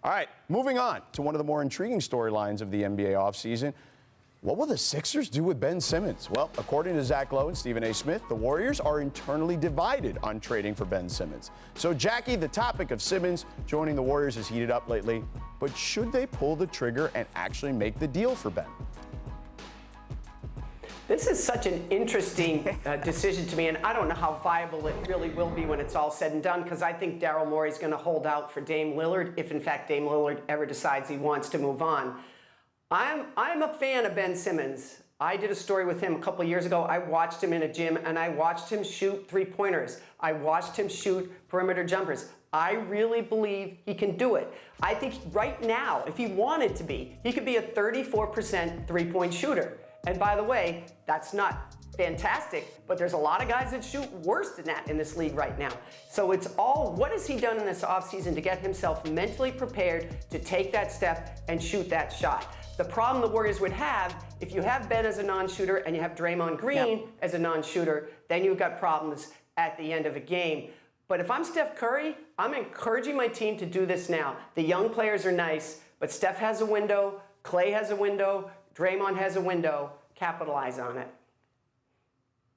All right, moving on to one of the more intriguing storylines of the NBA offseason. What will the Sixers do with Ben Simmons? Well, according to Zach Lowe and Stephen A. Smith, the Warriors are internally divided on trading for Ben Simmons. So, Jackie, the topic of Simmons joining the Warriors has heated up lately. But should they pull the trigger and actually make the deal for Ben? This is such an interesting decision to me, and I don't know how viable it really will be when it's all said and done, because I think Daryl Morey is going to hold out for Dame Lillard if, in fact, Dame Lillard ever decides he wants to move on. I'm a fan of Ben Simmons. I did a story with him a couple of years ago. I watched him in a gym, and I watched him shoot three-pointers. I watched him shoot perimeter jumpers. I really believe he can do it. I think right now, if he wanted to be, he could be a 34% three-point shooter. And by the way, that's not fantastic, but there's a lot of guys that shoot worse than that in this league right now. So it's all, what has he done in this offseason to get himself mentally prepared to take that step and shoot that shot? The problem the Warriors would have, if you have Ben as a non-shooter and you have Draymond Green as a non-shooter, then you've got problems at the end of a game. But if I'm Steph Curry, I'm encouraging my team to do this now. The young players are nice, but Steph has a window, Clay has a window, Draymond has a window. Capitalize on it.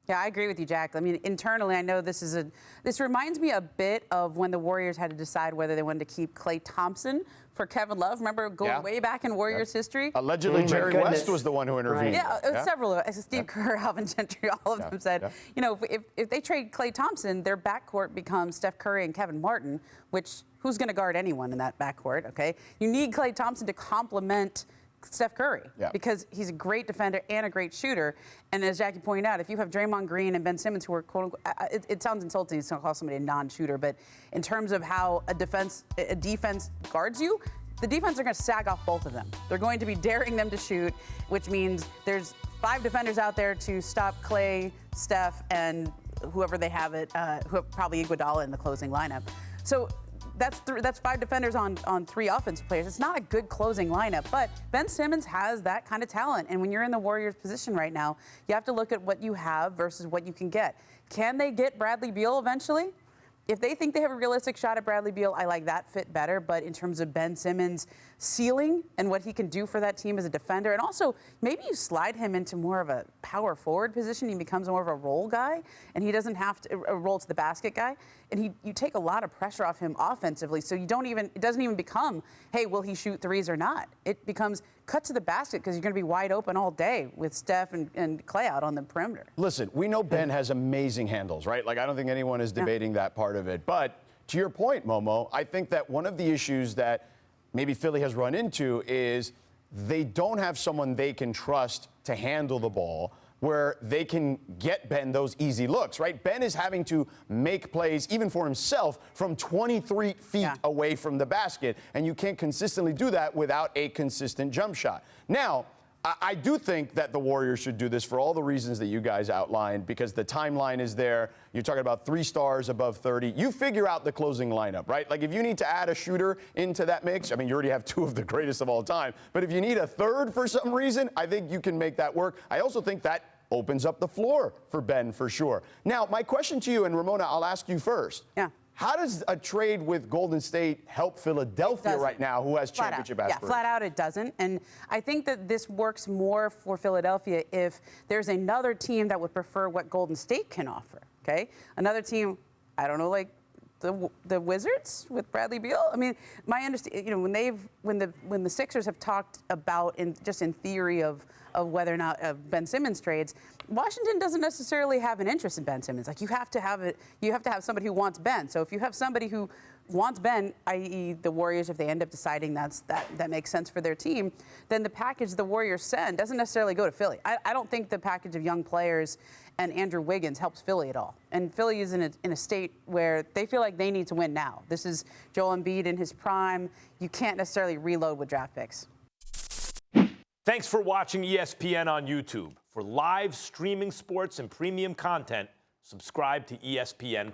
Yeah, I agree with you, Jack. I mean, internally, I know this reminds me a bit of when the Warriors had to decide whether they wanted to keep Klay Thompson for Kevin Love. Remember going way back in Warriors history? Allegedly, Jerry West was the one who intervened. Yeah, several of us. Steve Kerr, Alvin Gentry, all of them said, you know, if they trade Klay Thompson, their backcourt becomes Steph Curry and Kevin Martin, which who's going to guard anyone in that backcourt, okay? You need Klay Thompson to complement Steph Curry because he's a great defender and a great shooter. And as Jackie pointed out, if you have Draymond Green and Ben Simmons who are quote unquote, it sounds insulting to call somebody a non-shooter, but in terms of how a defense guards you, the defense are going to sag off both of them. They're going to be daring them to shoot, which means there's 5 defenders out there to stop Klay, Steph, and whoever they have probably Iguodala in the closing lineup. So that's 5 defenders on 3 offensive players. It's not a good closing lineup, but Ben Simmons has that kind of talent. And when you're in the Warriors' position right now, you have to look at what you have versus what you can get. Can they get Bradley Beal eventually? If they think they have a realistic shot at Bradley Beal, I like that fit better. But in terms of Ben Simmons' ceiling and what he can do for that team as a defender, and also maybe you slide him into more of a power forward position. He becomes more of a role guy, and he doesn't have to a roll to the basket guy. And you take a lot of pressure off him offensively. So it doesn't even become, hey, will he shoot threes or not? It becomes cut to the basket because you're going to be wide open all day with Steph and Klay out on the perimeter. Listen, we know Ben has amazing handles, right? Like, I don't think anyone is debating that part of it. But to your point, Momo, I think that one of the issues that maybe Philly has run into is they don't have someone they can trust to handle the ball where they can get Ben those easy looks, right? Ben is having to make plays, even for himself, from 23 feet away from the basket, and you can't consistently do that without a consistent jump shot. Now, I do think that the Warriors should do this for all the reasons that you guys outlined, because the timeline is there. You're talking about 3 stars above 30. You figure out the closing lineup, right? Like, if you need to add a shooter into that mix, I mean, you already have 2 of the greatest of all time. But if you need a 3rd for some reason, I think you can make that work. I also think that opens up the floor for Ben for sure. Now, my question to you, and Ramona, I'll ask you first. How does a trade with Golden State help Philadelphia right now, who has championship aspirations? Yeah, flat out it doesn't. And I think that this works more for Philadelphia if there's another team that would prefer what Golden State can offer, okay? Another team, I don't know, like the Wizards with Bradley Beal. I mean, my understanding, you know, when the Sixers have talked about in theory of whether or not Ben Simmons trades, Washington doesn't necessarily have an interest in Ben Simmons. Like, you have to have somebody who wants Ben. So if you have somebody who wants Ben, i.e. the Warriors, if they end up deciding that makes sense for their team, then the package the Warriors send doesn't necessarily go to Philly. I don't think the package of young players and Andrew Wiggins helps Philly at all. And Philly is in a state where they feel like they need to win now. This is Joel Embiid in his prime. You can't necessarily reload with draft picks. Thanks for watching ESPN on YouTube. For live streaming sports and premium content, subscribe to ESPN+.